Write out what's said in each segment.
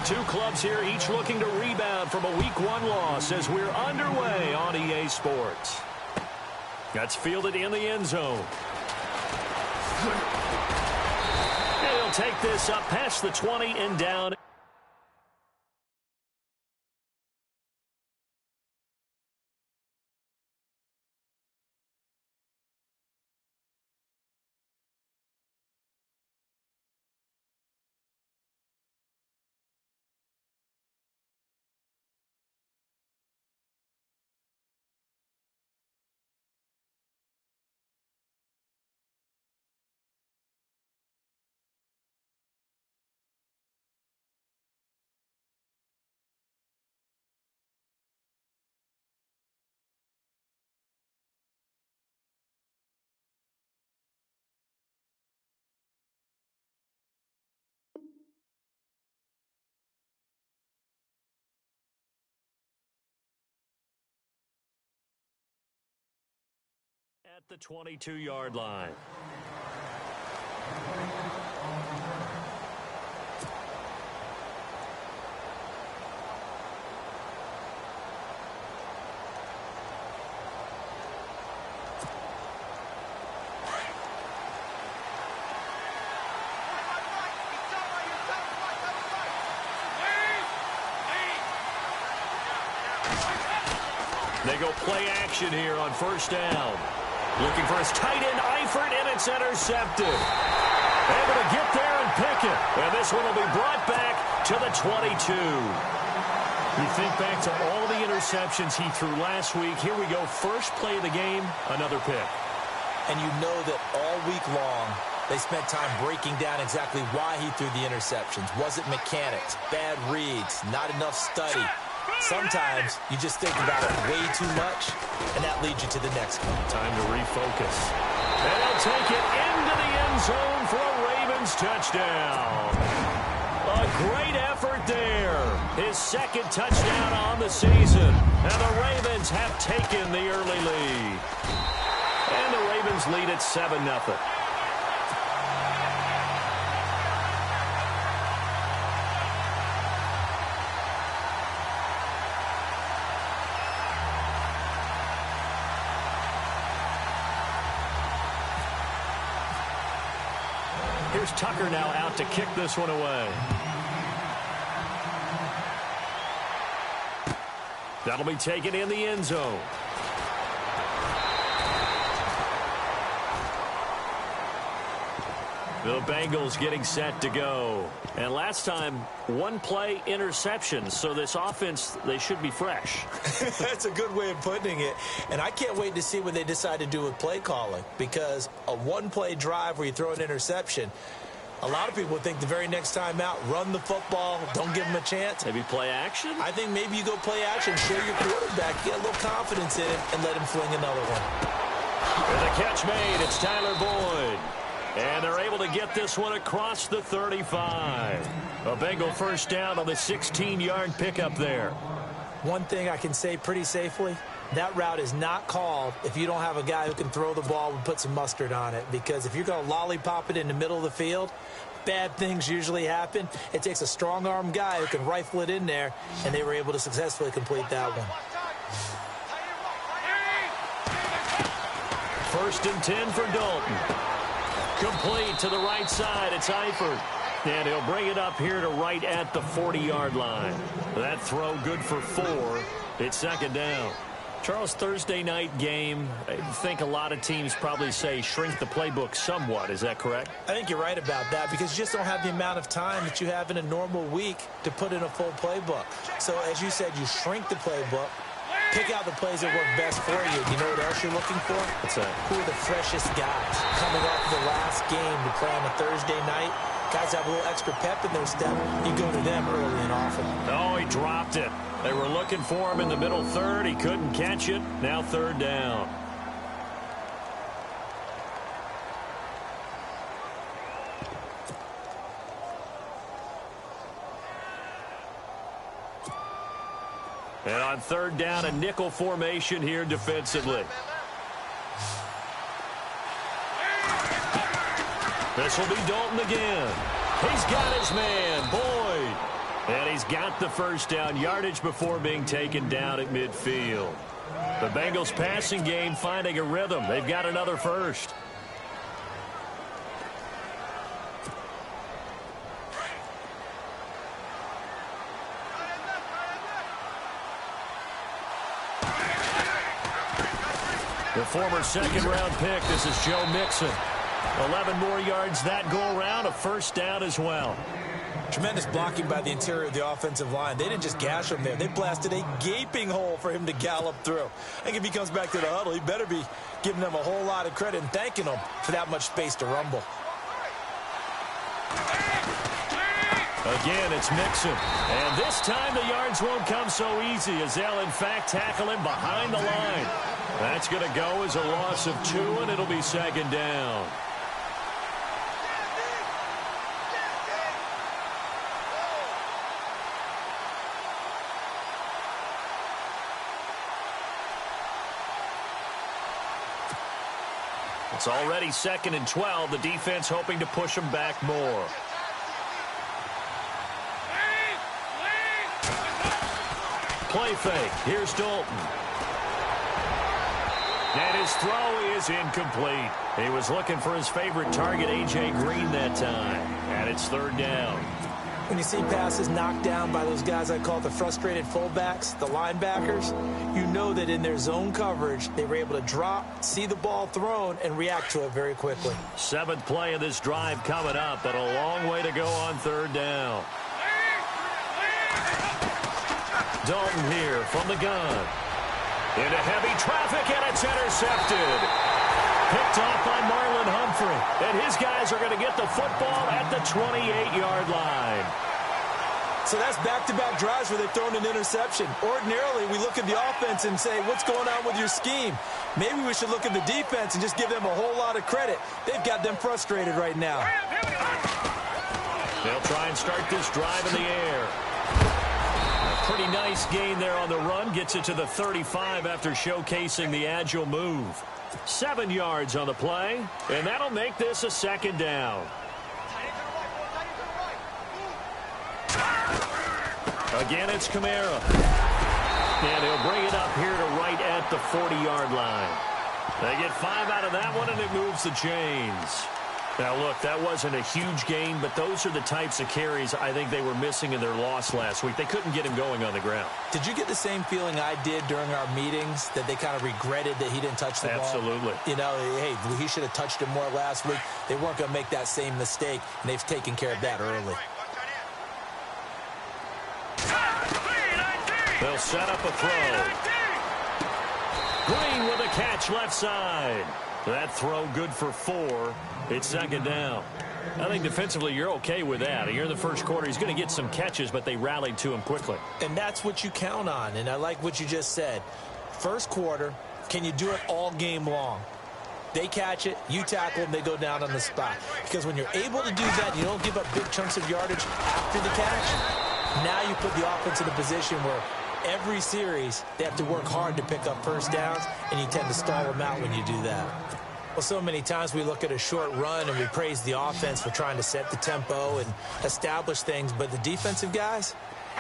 Two clubs here, each looking to rebound from a Week 1 loss as we're underway on EA Sports. That's fielded in the end zone. And he'll take this up past the 20 and down. At the 22-yard line. They go play action here on first down. Looking for his tight end, Eifert, and it's intercepted. Able to get there and pick it. And this one will be brought back to the 22. You think back to all the interceptions he threw last week. Here we go, first play of the game, another pick. And you know that all week long, they spent time breaking down exactly why he threw the interceptions. Was it mechanics, bad reads, not enough study? Sometimes you just think about it way too much, and that leads you to the next one. Time to refocus. And he'll take it into the end zone for a Ravens touchdown. A great effort there. His second touchdown on the season. And the Ravens have taken the early lead. And the Ravens lead at 7-0. Here's Tucker now out to kick this one away. That'll be taken in the end zone. The Bengals getting set to go. And last time, one play interception. So this offense, they should be fresh. That's a good way of putting it. And I can't wait to see what they decide to do with play calling. Because a one-play drive where you throw an interception, a lot of people would think the very next time out, run the football, don't give them a chance. Maybe play action? I think maybe you go play action, show your quarterback, get a little confidence in him, and let him fling another one. And the catch made, it's Tyler Boyd. And they're able to get this one across the 35. A Bengal first down on the 16-yard pickup there. One thing I can say pretty safely, that route is not called if you don't have a guy who can throw the ball and put some mustard on it. Because if you're going to lollipop it in the middle of the field, bad things usually happen. It takes a strong-arm guy who can rifle it in there, and they were able to successfully complete that one. 1st and 10 for Dalton. Complete to the right side. It's Eifert. And he'll bring it up here to right at the 40-yard line. That throw good for 4. It's second down. Charles, Thursday night game, I think a lot of teams probably say shrink the playbook somewhat. Is that correct? I think you're right about that because you just don't have the amount of time that you have in a normal week to put in a full playbook. So, as you said, you shrink the playbook. Pick out the plays that work best for you. You know what else you're looking for? What's that? Who are the freshest guys coming off the last game to play on a Thursday night? Guys have a little extra pep in their step. You go to them early and often. Oh, he dropped it. They were looking for him in the middle third. He couldn't catch it. Now third down. And on third down, a nickel formation here defensively. This will be Dalton again. He's got his man, Boyd. And he's got the first down, yardage before being taken down at midfield. The Bengals passing game finding a rhythm. They've got another first. The former second-round pick, this is Joe Mixon. 11 more yards that go around, a first down as well. Tremendous blocking by the interior of the offensive line. They didn't just gash him there. They blasted a gaping hole for him to gallop through. I think if he comes back to the huddle, he better be giving them a whole lot of credit and thanking them for that much space to rumble. Again, it's Mixon. And this time the yards won't come so easy as they'll, in fact, tackle him behind the line. That's going to go as a loss of 2, and it'll be second down. It's already 2nd and 12. The defense hoping to push them back more. Play fake. Here's Dalton. And his throw is incomplete. He was looking for his favorite target, A.J. Green, that time. And it's 3rd down. When you see passes knocked down by those guys I call the frustrated fullbacks, the linebackers, you know that in their zone coverage, they were able to drop, see the ball thrown, and react to it very quickly. 7th play of this drive coming up, but a long way to go on 3rd down. Dalton here from the gun. Into heavy traffic, and it's intercepted. Picked off by Marlon Humphrey. And his guys are going to get the football at the 28-yard line. So that's back-to-back drives where they've thrown an interception. Ordinarily, we look at the offense and say, what's going on with your scheme? Maybe we should look at the defense and just give them a whole lot of credit. They've got them frustrated right now. They'll try and start this drive in the air. A pretty nice gain there on the run. Gets it to the 35 after showcasing the agile move. 7 yards on the play, and that'll make this a 2nd down. Again, it's Kamara. And he'll bring it up here to right at the 40-yard line. They get 5 out of that one, and it moves the chains. Now, look, that wasn't a huge gain, but those are the types of carries I think they were missing in their loss last week. They couldn't get him going on the ground. Did you get the same feeling I did during our meetings, that they kind of regretted that he didn't touch the ball? Absolutely. You know, hey, he should have touched him more last week. They weren't going to make that same mistake, and they've taken care of that early. They'll set up a throw. Green with a catch left side. That throw good for 4. It's 2nd down. I think defensively you're okay with that. You're in the first quarter. He's going to get some catches, but they rallied to him quickly. And that's what you count on, and I like what you just said. First quarter, can you do it all game long? They catch it, you tackle them, they go down on the spot. Because when you're able to do that, you don't give up big chunks of yardage after the catch. Now you put the offense in a position where every series they have to work hard to pick up first downs, and you tend to stall them out when you do that. Well, so many times we look at a short run and we praise the offense for trying to set the tempo and establish things, but the defensive guys,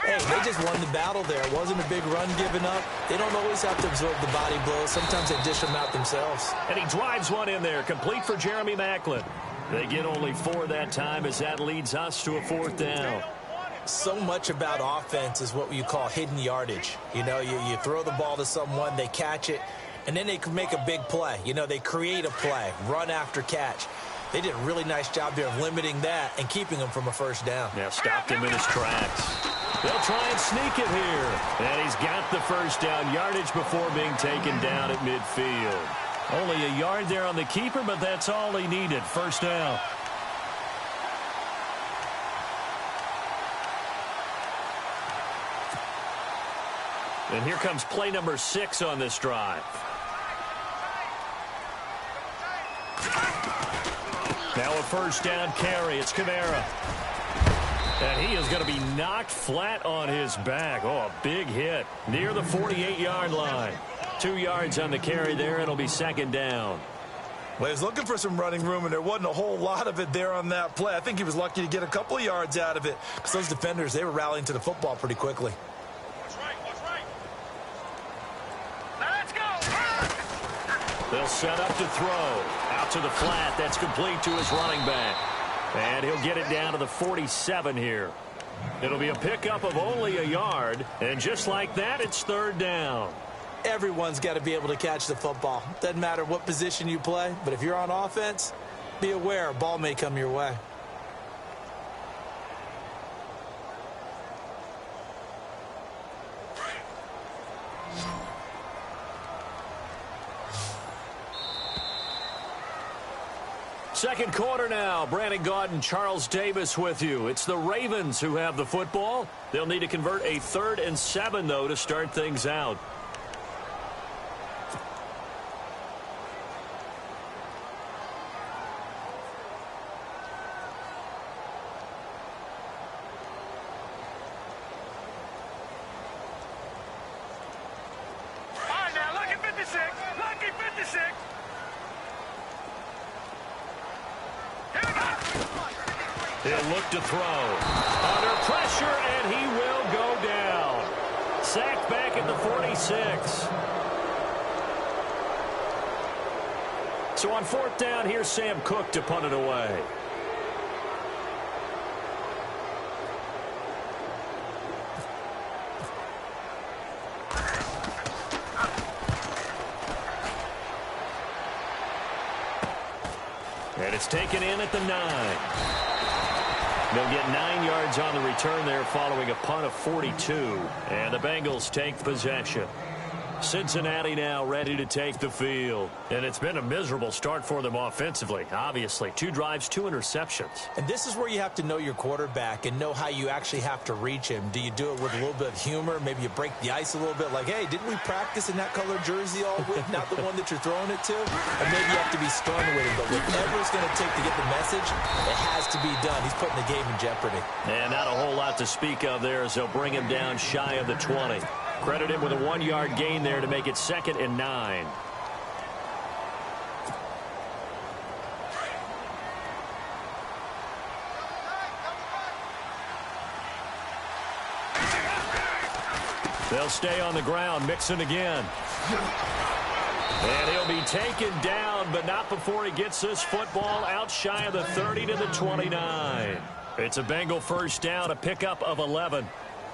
hey, they just won the battle there. It wasn't a big run given up. They don't always have to absorb the body blows. Sometimes they dish them out themselves. And he drives one in there, complete for Jeremy Maclin. They get only 4 that time as that leads us to a 4th down. So much about offense is what you call hidden yardage. You know, you throw the ball to someone, they catch it, and then they can make a big play. You know, they create a play, run after catch. They did a really nice job there of limiting that and keeping him from a first down. Yeah, stopped him in his tracks. They'll try and sneak it here. And he's got the first down, yardage before being taken down at midfield. Only a yard there on the keeper, but that's all he needed. First down. And here comes play number 6 on this drive. Now a first down carry. It's Kamara. And he is going to be knocked flat on his back. Oh, a big hit near the 48-yard line. 2 yards on the carry there. It'll be 2nd down. Well, he was looking for some running room, and there wasn't a whole lot of it there on that play. I think he was lucky to get a couple of yards out of it because those defenders, they were rallying to the football pretty quickly. What's right? Let's go! They'll set up to throw. Out to the flat. That's complete to his running back. And he'll get it down to the 47 here. It'll be a pickup of only a yard. And just like that, it's third down. Everyone's got to be able to catch the football. Doesn't matter what position you play, but if you're on offense, be aware a ball may come your way. Second quarter now. Brandon Gaudin and Charles Davis with you. It's the Ravens who have the football. They'll need to convert a 3rd and 7, though, to start things out. He'll look to throw. Under pressure, and he will go down. Sacked back at the 46. So on 4th down, here's Sam Cook to punt it away. And it's taken in at the 9. They'll get 9 yards on the return there following a punt of 42. And the Bengals take possession. Cincinnati now ready to take the field. And it's been a miserable start for them offensively, obviously. 2 drives, 2 interceptions. And this is where you have to know your quarterback and know how you actually have to reach him. Do you do it with a little bit of humor? Maybe you break the ice a little bit like, hey, didn't we practice in that colored jersey all week? Not the one that you're throwing it to? Or maybe you have to be stern with him. But whatever it's going to take to get the message, it has to be done. He's putting the game in jeopardy. And not a whole lot to speak of there as they'll bring him down shy of the 20. Credit him with a 1-yard gain there to make it 2nd and 9. They'll stay on the ground. Mixon again. And he'll be taken down, but not before he gets this football out shy of the 30 to the 29. It's a Bengal first down, a pickup of 11.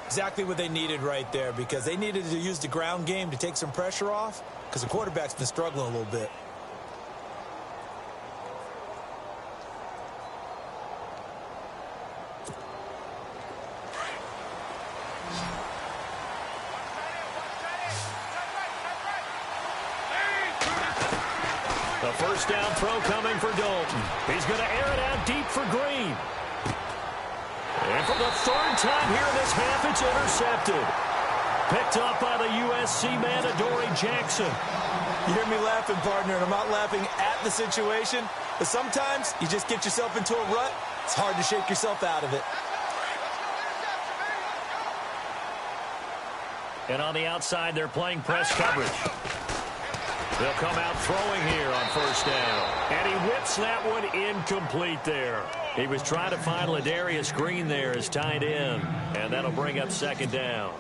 Exactly what they needed right there, because they needed to use the ground game to take some pressure off, because the quarterback's been struggling a little bit. The first down throw coming for Dalton. He's going to air it out deep for Green. And for the 3rd time here in this half, it's intercepted. Picked up by the USC man, Adoree Jackson. You hear me laughing, partner, and I'm not laughing at the situation, but sometimes you just get yourself into a rut. It's hard to shake yourself out of it. And on the outside, they're playing press coverage. They'll come out throwing here on first down. And he whips that one incomplete there. He was trying to find Ladarius Green there as tight end. And that'll bring up 2nd down.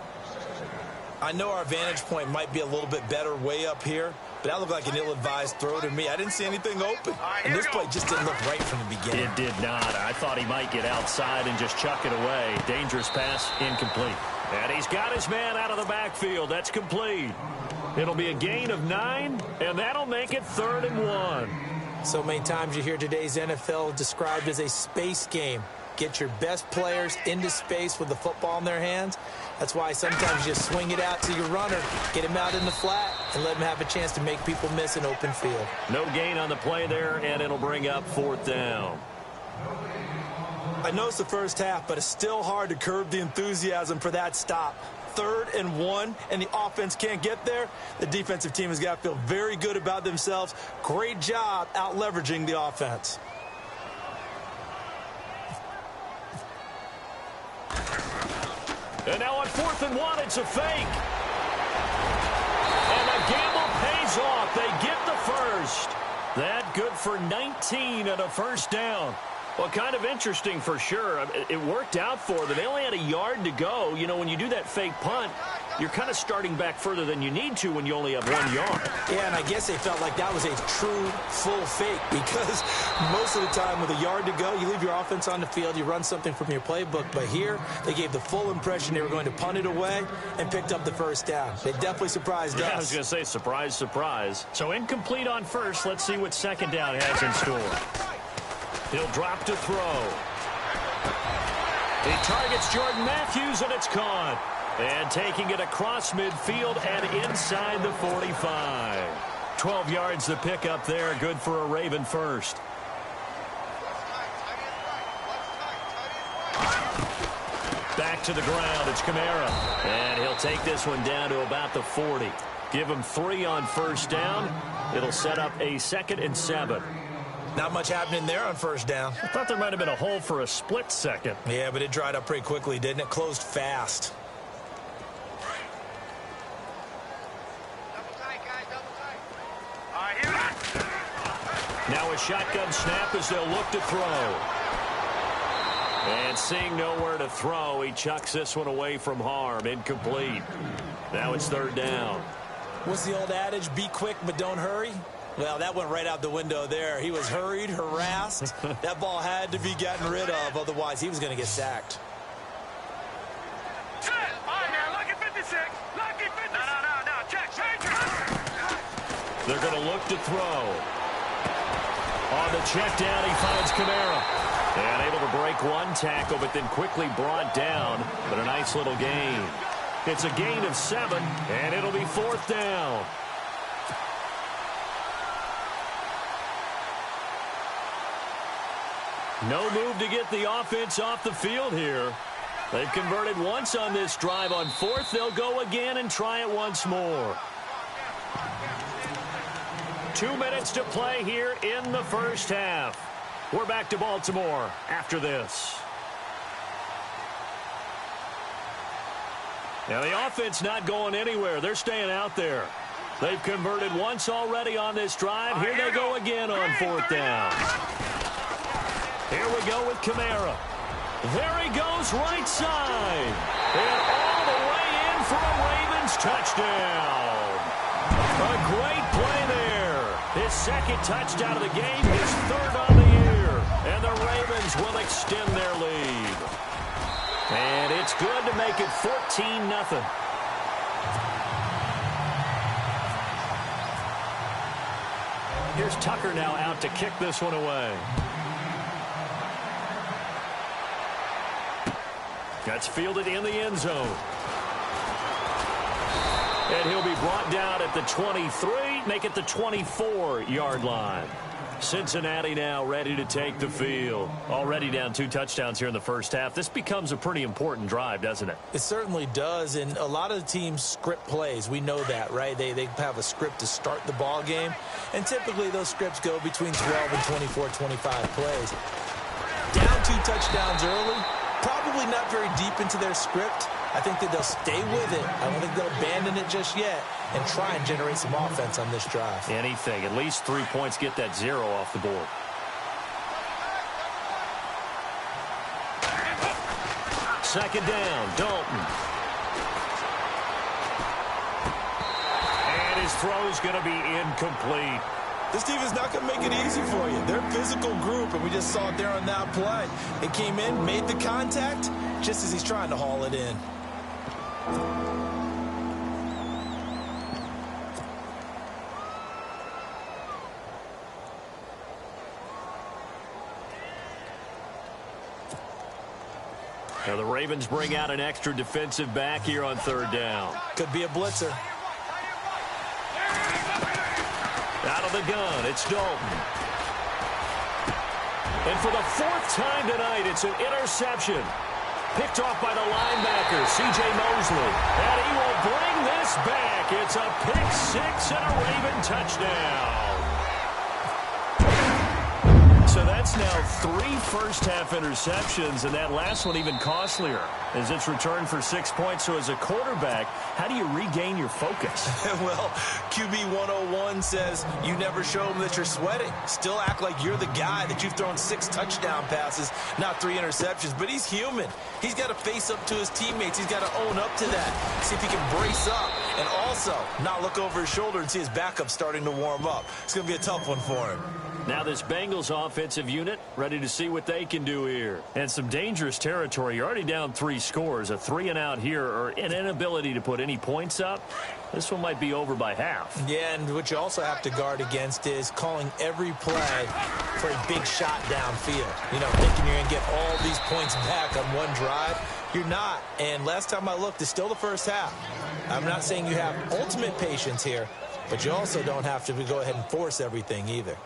I know our vantage point might be a little bit better way up here, but that looked like an ill-advised throw to me. I didn't see anything open. And this play just didn't look right from the beginning. It did not. I thought he might get outside and just chuck it away. Dangerous pass, incomplete. And he's got his man out of the backfield. That's complete. It'll be a gain of 9, and that'll make it 3rd and 1. So many times you hear today's NFL described as a space game. Get your best players into space with the football in their hands. That's why sometimes you just swing it out to your runner, get him out in the flat, and let him have a chance to make people miss an open field. No gain on the play there, and it'll bring up 4th down. I know it's the first half, but it's still hard to curb the enthusiasm for that stop. 3rd and 1, and the offense can't get there. The defensive team has got to feel very good about themselves. Great job out-leveraging the offense. And now on 4th and 1, it's a fake. And the gamble pays off. They get the first. That good for 19 and a first down. Well, kind of interesting for sure. It worked out for them. They only had a yard to go. You know, when you do that fake punt, you're kind of starting back further than you need to when you only have 1 yard. Yeah, and I guess they felt like that was a true full fake because most of the time with a yard to go, you leave your offense on the field, you run something from your playbook. But here, they gave the full impression they were going to punt it away and picked up the first down. They definitely surprised us. I was going to say, surprise, surprise. So incomplete on first. Let's see what second down has in store. He'll drop to throw. He targets Jordan Matthews, and it's caught. And taking it across midfield and inside the 45. 12 yards to pick up there. Good for a Raven first. Back to the ground. It's Kamara. And he'll take this one down to about the 40. Give him 3 on first down. It'll set up a 2nd and 7. Not much happening there on first down. I thought there might have been a hole for a split second. Yeah, but it dried up pretty quickly, didn't it? Closed fast. Now a shotgun snap as they'll look to throw. And seeing nowhere to throw, he chucks this one away from harm. Incomplete. Now it's 3rd down. What's the old adage? Be quick, but don't hurry? Well, that went right out the window there. He was hurried, harassed. That ball had to be gotten rid of, otherwise he was going to get sacked. All right, now, look at 56. Look at 56. No. Check. They're going to look to throw. On the check down, he finds Kamara. And able to break one tackle, but then quickly brought down. But a nice little gain. It's a gain of 7, and it'll be 4th down. No move to get the offense off the field here. They've converted once on this drive. On 4th, they'll go again and try it once more. 2 minutes to play here in the first half. We're back to Baltimore after this. Now, the offense not going anywhere. They're staying out there. They've converted once already on this drive. Here they go again on 4th down. Here we go with Kamara. There he goes right side. And all the way in for a Ravens touchdown. A great play there. His 2nd touchdown of the game, his 3rd on the year. And the Ravens will extend their lead. And it's good to make it 14-0. Here's Tucker now out to kick this one away. That's fielded in the end zone. And he'll be brought down at the 23, make it the 24-yard line. Cincinnati now ready to take the field. Already down 2 touchdowns here in the first half. This becomes a pretty important drive, doesn't it? It certainly does, and a lot of the teams script plays. We know that, right? They have a script to start the ball game, and typically those scripts go between 12 and 24, 25 plays. Down 2 touchdowns early, probably not very deep into their script. I think that they'll stay with it. I don't think they'll abandon it just yet and try and generate some offense on this drive. Anything. At least 3 points, get that 0 off the board. Second down, Dalton. And his throw's going to be incomplete. This team is not going to make it easy for you. They're a physical group, and we just saw it there on that play. It came in, made the contact, just as he's trying to haul it in. Now the Ravens bring out an extra defensive back here on 3rd down. Could be a blitzer. Out of the gun, it's Dalton. And for the 4th time tonight, it's an interception. Picked off by the linebacker, C.J. Mosley. And he will bring this back. It's a pick 6 and a Raven touchdown. So that's now 3 first-half interceptions, and that last one even costlier as it's returned for 6 points. So as a quarterback, how do you regain your focus? Well, QB 101 says you never show them that you're sweating. Still act like you're the guy, that you've thrown 6 touchdown passes, not 3 interceptions. But he's human. He's got to face up to his teammates. He's got to own up to that. See if he can brace up and also not look over his shoulder and see his backup starting to warm up. It's going to be a tough one for him. Now this Bengals offensive unit ready to see what they can do here. And some dangerous territory. You're already down 3 scores. A 3-and-out here, or an inability to put any points up. This one might be over by half. Yeah, and what you also have to guard against is calling every play for a big shot downfield. You know, thinking you're going to get all these points back on one drive. You're not. And last time I looked, it's still the first half. I'm not saying you have ultimate patience here, but you also don't have to go ahead and force everything either.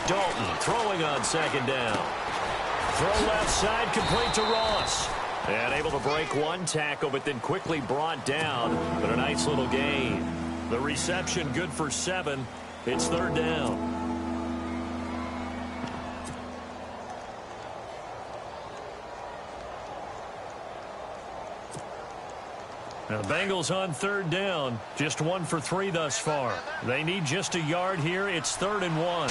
Dalton throwing on 2nd down. Throw left side, complete to Ross. And able to break one tackle, but then quickly brought down. But a nice little gain. The reception good for 7. It's 3rd down. Now the Bengals on 3rd down. Just 1 for 3 thus far. They need just a yard here. It's 3rd and 1.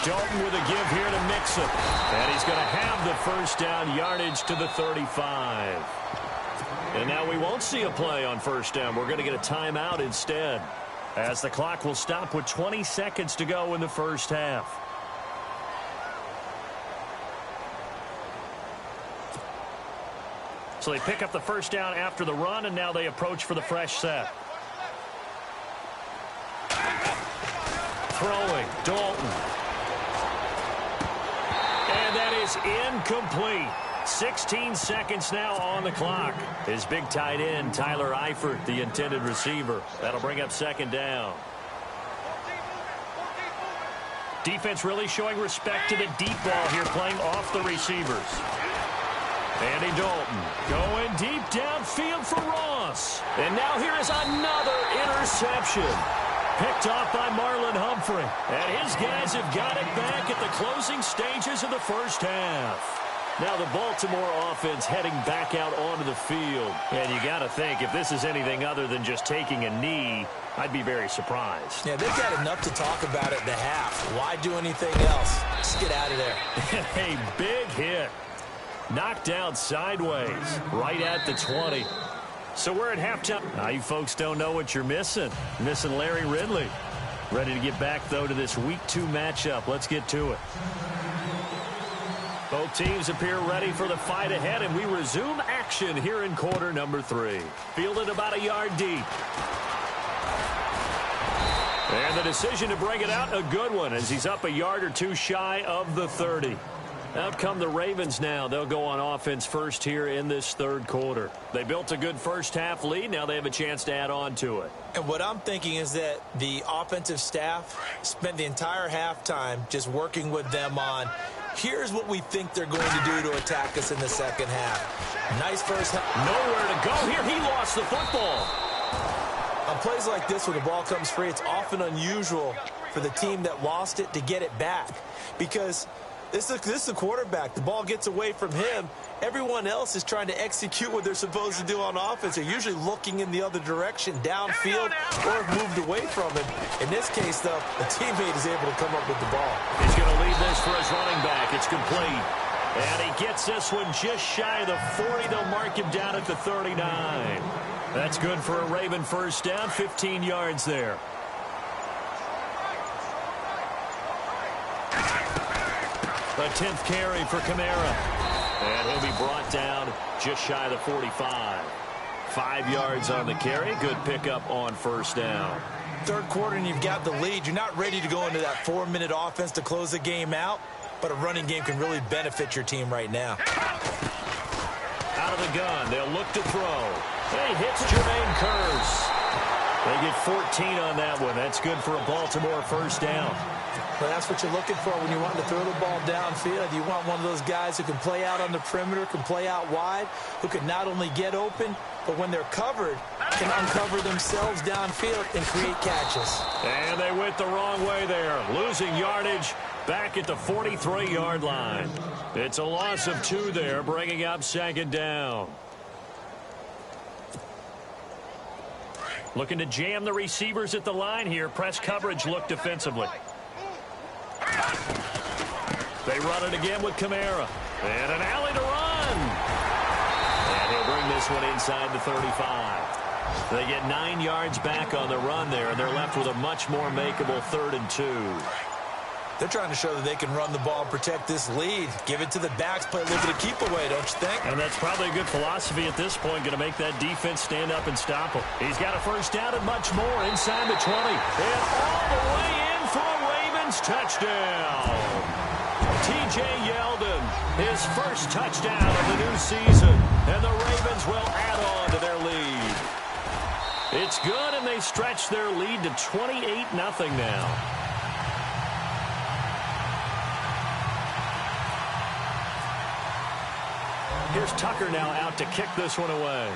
Dalton with a give here to mix it. And he's going to have the first down, yardage to the 35. And now we won't see a play on 1st down. We're going to get a timeout instead, as the clock will stop with 20 seconds to go in the first half. So they pick up the first down after the run, and now they approach for the fresh set. Throwing, Dalton. And that is incomplete. 16 seconds now on the clock. His big tight end, Tyler Eifert, the intended receiver. That'll bring up 2nd down. Defense really showing respect to the deep ball here, playing off the receivers. Andy Dalton going deep downfield for Ross. And now here is another interception. Picked off by Marlon Humphrey. And his guys have got it back at the closing stages of the first half. Now the Baltimore offense heading back out onto the field. And you got to think, if this is anything other than just taking a knee, I'd be very surprised. Yeah, they've got enough to talk about at the half. Why do anything else? Just get out of there. A big hit. Knocked out sideways, right at the 20. So we're at halftime. Now you folks don't know what you're missing. Missing Larry Ridley. Ready to get back, though, to this Week 2 matchup. Let's get to it. Both teams appear ready for the fight ahead, and we resume action here in quarter number 3. Fielded about a yard deep. And the decision to bring it out, a good one, as he's up a yard or 2 shy of the 30. Out come the Ravens now. They'll go on offense first here in this 3rd quarter. They built a good first half lead. Now they have a chance to add on to it. And what I'm thinking is that the offensive staff spent the entire halftime just working with them on, here's what we think they're going to do to attack us in the second half. Nice first half. Nowhere to go here. He lost the football. On plays like this where the ball comes free, it's often unusual for the team that lost it to get it back, because this is the quarterback. The ball gets away from him. Everyone else is trying to execute what they're supposed to do on offense. They're usually looking in the other direction, downfield, or have moved away from him. In this case, though, the teammate is able to come up with the ball. He's going to leave this for his running back. It's complete. And he gets this one just shy of the 40. They'll mark him down at the 39. That's good for a Raven first down, 15 yards there. The 10th carry for Kamara. And he'll be brought down just shy of the 45. 5 yards on the carry. Good pickup on first down. 3rd quarter and you've got the lead. You're not ready to go into that 4-minute offense to close the game out, but a running game can really benefit your team right now. Out of the gun. They'll look to throw. He hits Jermaine Kearse. They get 14 on that one. That's good for a Baltimore first down. Well, that's what you're looking for when you're wanting to throw the ball downfield. You want one of those guys who can play out on the perimeter, can play out wide, who can not only get open, but when they're covered, can uncover themselves downfield and create catches. And they went the wrong way there, losing yardage back at the 43-yard line. It's a loss of 2 there, bringing up second down. Looking to jam the receivers at the line here. Press coverage look defensively. They run it again with Kamara. And an alley to run. And he'll bring this one inside the 35. They get 9 yards back on the run there, and they're left with a much more makeable 3rd and 2. They're trying to show that they can run the ball, protect this lead, give it to the backs, play a little bit of keep away, don't you think? And that's probably a good philosophy at this point, going to make that defense stand up and stop him. He's got a first down and much more inside the 20. And all the way in for a Ravens touchdown. T.J. Yeldon, his first touchdown of the new season. And the Ravens will add on to their lead. It's good, and they stretch their lead to 28-0 now. Here's Tucker now out to kick this one away.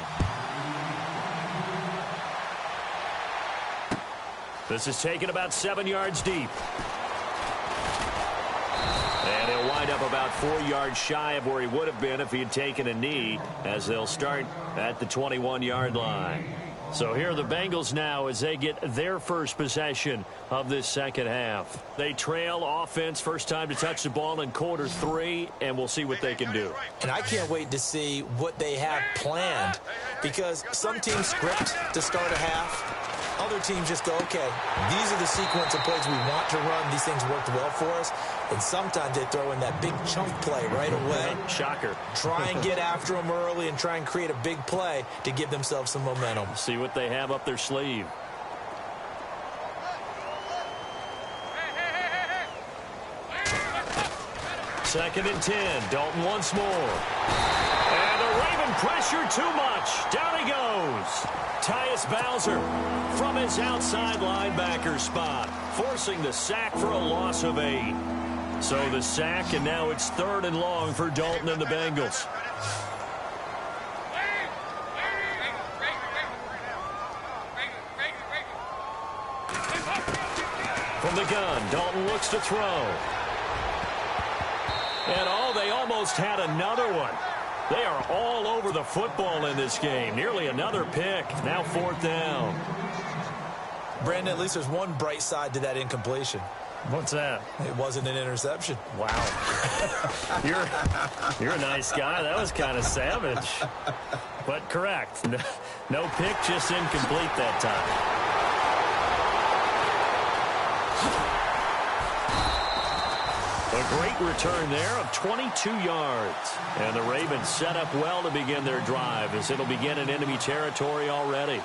This is taken about 7 yards deep. And he'll wind up about 4 yards shy of where he would have been if he had taken a knee, as they'll start at the 21-yard line. So here are the Bengals now as they get their first possession of this second half. They trail offense, first time to touch the ball in quarter 3, and we'll see what they can do. And I can't wait to see what they have planned, because some teams script to start a half. Other teams just go, okay, these are the sequence of plays we want to run. These things worked well for us. And sometimes they throw in that big chunk play right away. Shocker. Try and get after them early and try and create a big play to give themselves some momentum. See what they have up their sleeve. Second and 10. Dalton once more. And the Raven pressure too much. Down he goes. Tyus Bowser from his outside linebacker spot, forcing the sack for a loss of 8. So the sack, and now it's 3rd and long for Dalton and the Bengals. From the gun, Dalton looks to throw. And they almost had another one. They are all over the football in this game. Nearly another pick. Now 4th down. Brandon, at least there's one bright side to that incompletion. What's that? It wasn't an interception. Wow. You're a nice guy. That was kind of savage. But correct. No pick, just incomplete that time. A great return there of 22 yards. And the Ravens set up well to begin their drive, as it'll begin in enemy territory already.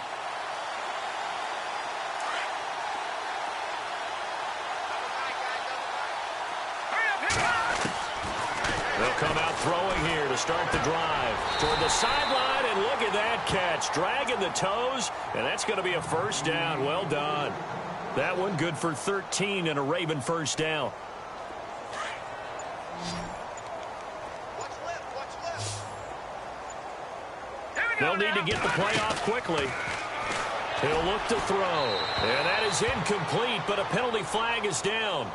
They'll come out throwing here to start the drive. Toward the sideline, and look at that catch. Dragging the toes, and that's going to be a first down. Well done. That one good for 13 and a Raven first down. They'll need to get the play off quickly. He'll look to throw. And that is incomplete, but a penalty flag is down.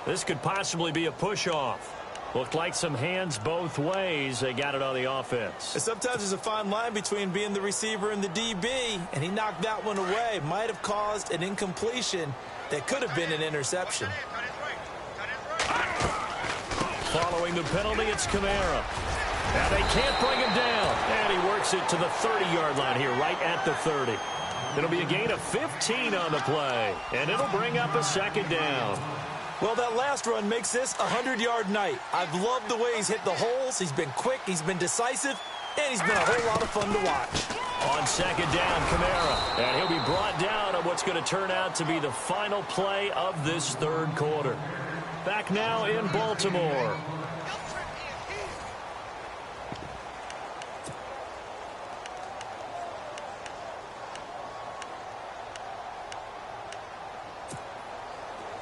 This could possibly be a push-off. Looked like some hands both ways. They got it on the offense. And sometimes there's a fine line between being the receiver and the DB, and he knocked that one away. Might have caused an incompletion that could have been an interception. Following the penalty, it's Kamara. Now they can't bring him down. And he works it to the 30-yard line here, right at the 30. It'll be a gain of 15 on the play. And it'll bring up a second down. Well, that last run makes this a 100-yard night. I've loved the way he's hit the holes. He's been quick, he's been decisive, and he's been a whole lot of fun to watch. On second down, Kamara. And he'll be brought down on what's going to turn out to be the final play of this third quarter. Back now in Baltimore.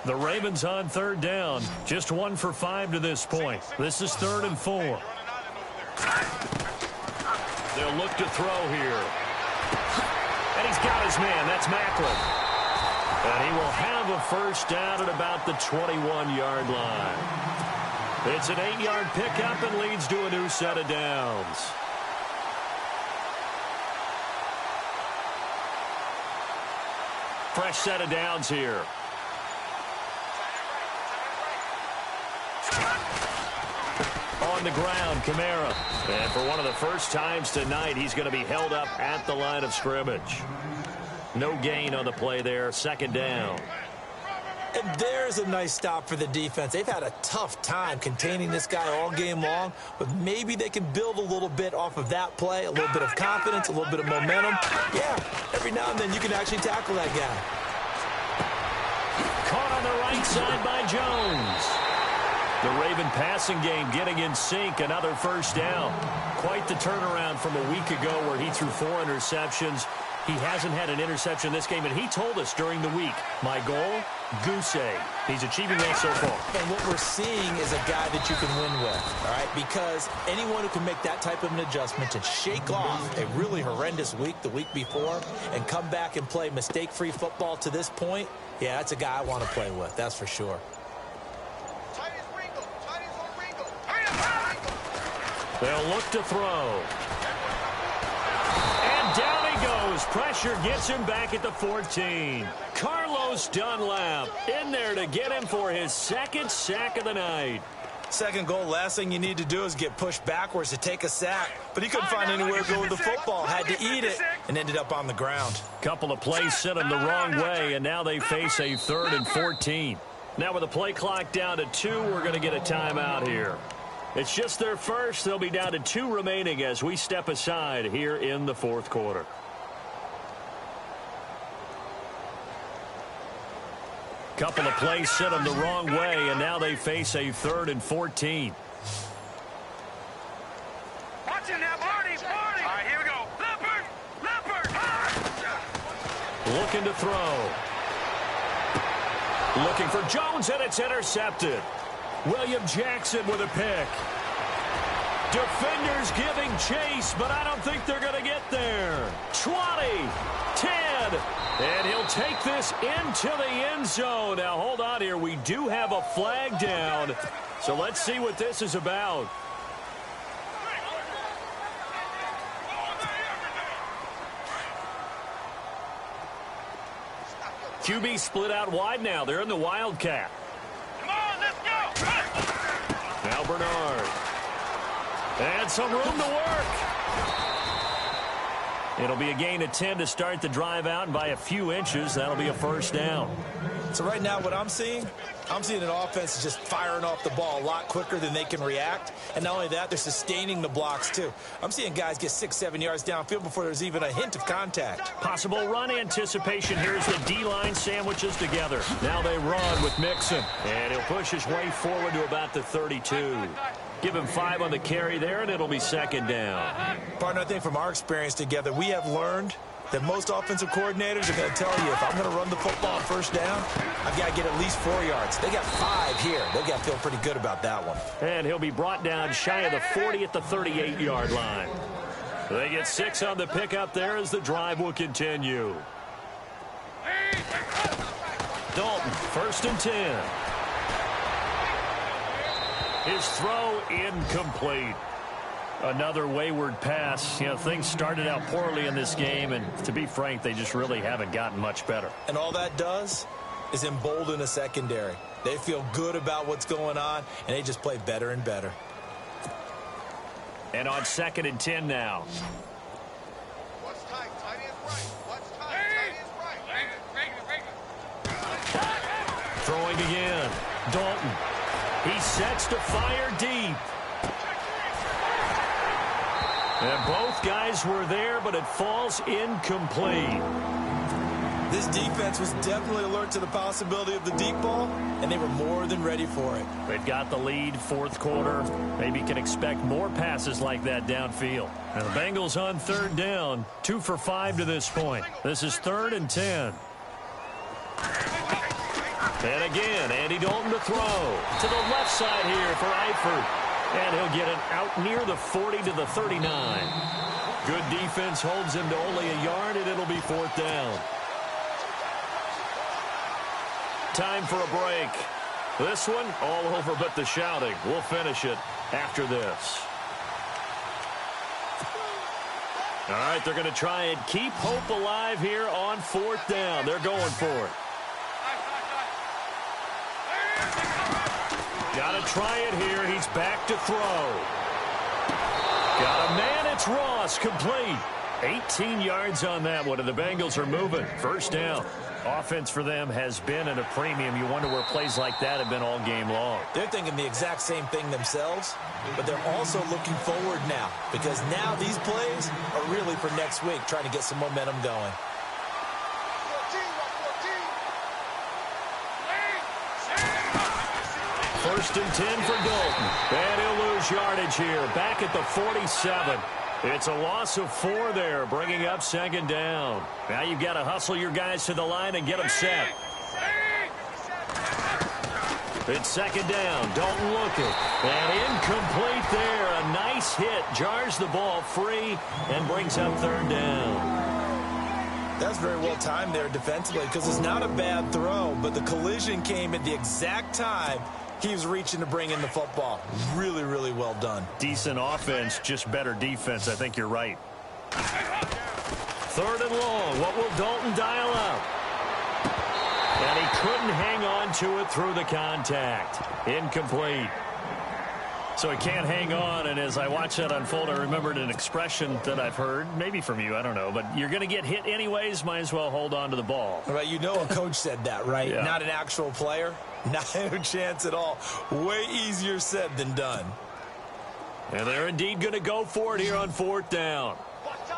The Ravens on third down. Just 1 for 5 to this point. This is 3rd and 4. They'll look to throw here. And he's got his man. That's Macklin. And he will have a first down at about the 21-yard line. It's an 8-yard pickup and leads to a new set of downs. Fresh set of downs here. On the ground, Kamara. And for one of the first times tonight, he's going to be held up at the line of scrimmage. No gain on the play there. 2nd down. And there's a nice stop for the defense. They've had a tough time containing this guy all game long, but maybe they can build a little bit off of that play, a little bit of confidence, a little bit of momentum. Yeah, every now and then you can actually tackle that guy. Caught on the right side by Jones. The Raven passing game getting in sync. Another first down. Quite the turnaround from a week ago where he threw 4 interceptions. He hasn't had an interception this game, and he told us during the week, my goal, goose egg. He's achieving that so far. And what we're seeing is a guy that you can win with, all right? Because anyone who can make that type of an adjustment and shake off a really horrendous week the week before and come back and play mistake-free football to this point, yeah, that's a guy I want to play with, that's for sure. They'll look to throw. And down he goes. Pressure gets him back at the 14. Carlos Dunlap in there to get him for his 2nd sack of the night. Second goal, last thing you need to do is get pushed backwards to take a sack. But he couldn't find anywhere to go with the football. Had to eat it and ended up on the ground. Couple of plays sent him the wrong way, and now they face a 3rd and 14. Now with the play clock down to 2, we're going to get a timeout here. It's just their first. They'll be down to 2 remaining as we step aside here in the 4th quarter. Couple of plays sent them the wrong way, and now they face a 3rd and 14. Watch him now, Barney. All right, here we go. Leopard. Looking to throw. Looking for Jones, and it's intercepted. William Jackson with a pick. Defenders giving chase, but I don't think they're going to get there. 20, 10, and he'll take this into the end zone. Now, hold on here. We do have a flag down, so let's see what this is about. QB split out wide now. They're in the Wildcat. Come on, let's go. Now Bernard. And some room to work. It'll be a gain of 10 to start the drive out, and by a few inches, that'll be a first down. So right now what I'm seeing an offense is just firing off the ball a lot quicker than they can react. And not only that, they're sustaining the blocks, too. I'm seeing guys get 6-7 yards downfield before there's even a hint of contact. Possible run anticipation. Here's the D-line sandwiches together. Now they run with Mixon. And he'll push his way forward to about the 32. Give him 5 on the carry there, and it'll be 2nd down. Partner, I think from our experience together, we have learned that most offensive coordinators are going to tell you, if I'm going to run the football on first down, I've got to get at least 4 yards. They got 5 here. They've got to feel pretty good about that one. And he'll be brought down shy of the 40 at the 38-yard line. They get 6 on the pickup there as the drive will continue. Dalton, 1st and 10. His throw incomplete. Another wayward pass. You know, things started out poorly in this game, and to be frank, they just really haven't gotten much better. And all that does is embolden a secondary. They feel good about what's going on, and they just play better and better. And on 2nd and 10 now. What's tight? Tight is right. What's tight? Tight is right. Throwing again. Dalton. He sets to fire deep. And both guys were there, but it falls incomplete. This defense was definitely alert to the possibility of the deep ball, and they were more than ready for it. They've got the lead, 4th quarter. Maybe can expect more passes like that downfield. And the Bengals on 3rd down, 2 for 5 to this point. This is 3rd and 10. And again, Andy Dalton to throw. To the left side here for Eifert. And he'll get it out near the 40 to the 39. Good defense holds him to only a yard, and it'll be 4th down. Time for a break. This one, all over but the shouting. We'll finish it after this. All right, they're going to try and keep hope alive here on 4th down. They're going for it. Got to try it here. He's back to throw. Got a man. It's Ross, complete. 18 yards on that one, and the Bengals are moving. 1st down. Offense for them has been at a premium. You wonder where plays like that have been all game long. They're thinking the exact same thing themselves, but they're also looking forward now, because now these plays are really for next week, trying to get some momentum going. First and 10 for Dalton. And he'll lose yardage here. Back at the 47. It's a loss of 4 there, bringing up 2nd down. Now you've got to hustle your guys to the line and get them set. It's 2nd down. Dalton looking. And incomplete there. A nice hit. Jars the ball free and brings up 3rd down. That's very well timed there defensively, because it's not a bad throw, but the collision came at the exact time he was reaching to bring in the football. Really, really well done. Decent offense, just better defense. I think you're right. 3rd and long. What will Dalton dial up? And he couldn't hang on to it through the contact. Incomplete. So he can't hang on, and as I watch that unfold, I remembered an expression that I've heard, maybe from you, I don't know, but you're going to get hit anyways, might as well hold on to the ball. Right, you know a coach said that, right? Yeah. Not an actual player. Not a chance at all. Way easier said than done. And they're indeed going to go for it here on 4th down.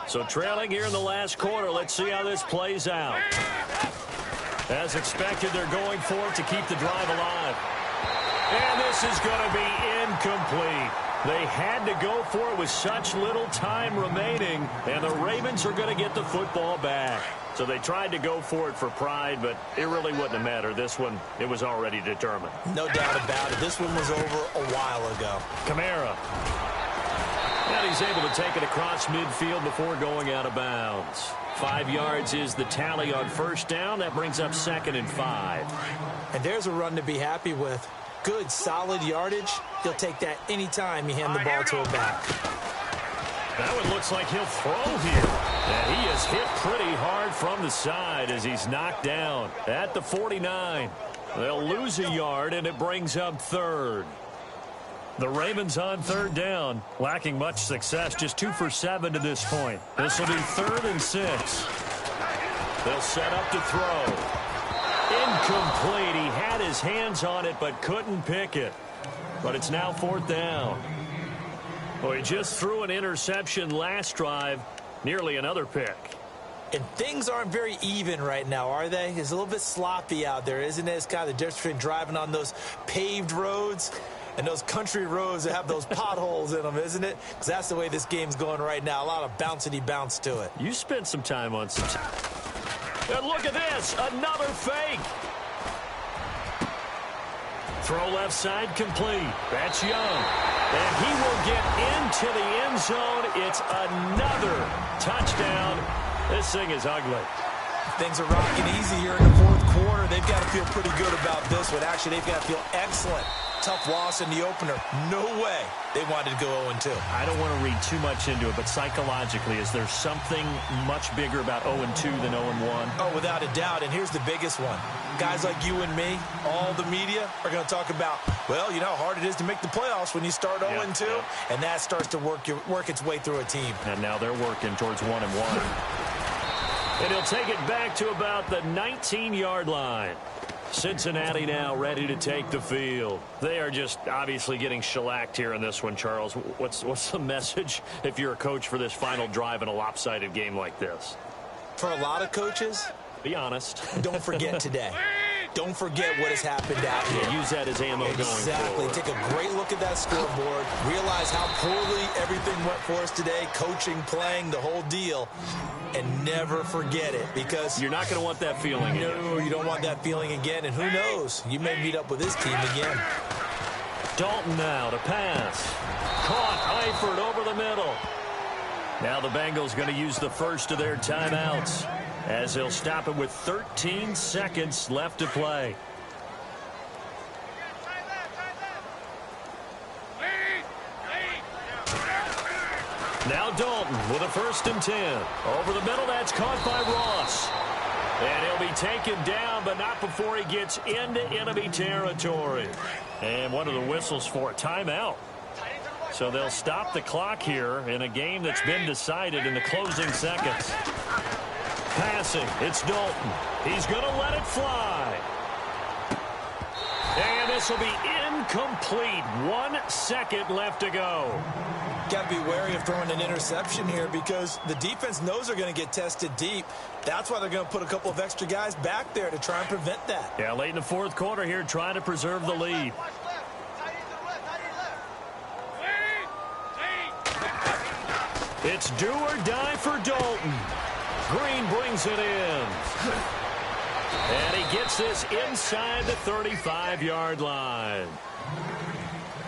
So trailing here in the last quarter, let's see how this plays out. As expected, they're going for it to keep the drive alive. And this is going to be incomplete. They had to go for it with such little time remaining, and the Ravens are going to get the football back. So they tried to go for it for pride, but it really wouldn't have mattered. This one, it was already determined. No doubt about it. This one was over a while ago. Kamara. And he's able to take it across midfield before going out of bounds. 5 yards is the tally on 1st down. That brings up 2nd and 5. And there's a run to be happy with. Good, solid yardage. He'll take that anytime you hand the ball to a back. That one looks like he'll throw here. And he is hit pretty hard from the side as he's knocked down at the 49. They'll lose a yard, and it brings up 3rd. The Ravens on 3rd down, lacking much success, just 2 for 7 to this point. This will be 3rd and 6. They'll set up to throw. Incomplete. He had his hands on it but couldn't pick it. But it's now 4th down. Well, he just threw an interception last drive, nearly another pick. And things aren't very even right now, are they? It's a little bit sloppy out there, isn't it? It's kind of the difference between driving on those paved roads and those country roads that have those potholes in them, isn't it? Because that's the way this game's going right now. A lot of bouncy bounce to it. You spent some time on some... And look at this, another fake. Throw left side complete. That's Young. And he will get into the end zone. It's another touchdown. This thing is ugly. Things are rocking easy here in the 4th quarter. They've got to feel pretty good about this one. Actually, they've got to feel excellent. Tough loss in the opener. No way they wanted to go 0-2. I don't want to read too much into it, but psychologically, is there something much bigger about 0-2 than 0-1? Oh, without a doubt, and here's the biggest one. Guys like you and me, all the media, are going to talk about, well, you know how hard it is to make the playoffs when you start 0-2, and that starts to work its way through a team. And now they're working towards 1-1. And he'll take it back to about the 19-yard line. Cincinnati now ready to take the field. They are just obviously getting shellacked here in this one, Charles. What's the message if you're a coach for this final drive in a lopsided game like this? For a lot of coaches, be honest. don't forget today. Don't forget what has happened out here. Yeah, use that as ammo going Exactly. forward. Take a great look at that scoreboard. Realize how poorly everything went for us today. Coaching, playing, the whole deal. And never forget it, because You're not going to want that feeling again. no, you don't want that feeling again. And who knows? You may meet up with this team again. Dalton now to pass. Caught Eifert over the middle. Now the Bengals going to use the first of their timeouts, as they'll stop it with 13 seconds left to play. Now Dalton with a 1st and 10. Over the middle, that's caught by Ross. And he'll be taken down, but not before he gets into enemy territory. And one of the whistles for a timeout. So they'll stop the clock here in a game that's been decided in the closing seconds. Passing, it's Dalton. He's going to let it fly. And this will be incomplete. 1 second left to go. Got to be wary of throwing an interception here, because the defense knows they're going to get tested deep. That's why they're going to put a couple of extra guys back there to try and prevent that. Yeah, late in the 4th quarter here, trying to preserve the lead. It's do or die for Dalton. Green brings it in. And he gets this inside the 35-yard line.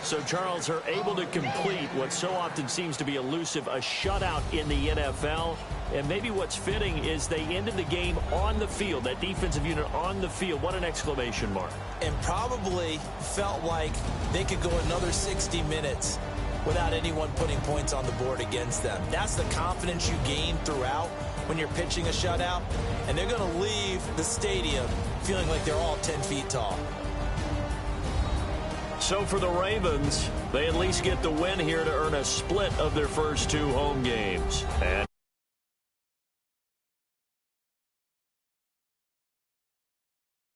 So, Charles, are able to complete what so often seems to be elusive, a shutout in the NFL. And maybe what's fitting is they ended the game on the field, that defensive unit on the field. What an exclamation mark. And probably felt like they could go another 60 minutes without anyone putting points on the board against them. That's the confidence you gain throughout when you're pitching a shutout. And they're going to leave the stadium feeling like they're all 10 feet tall. So for the Ravens, they at least get the win here to earn a split of their first 2 home games. And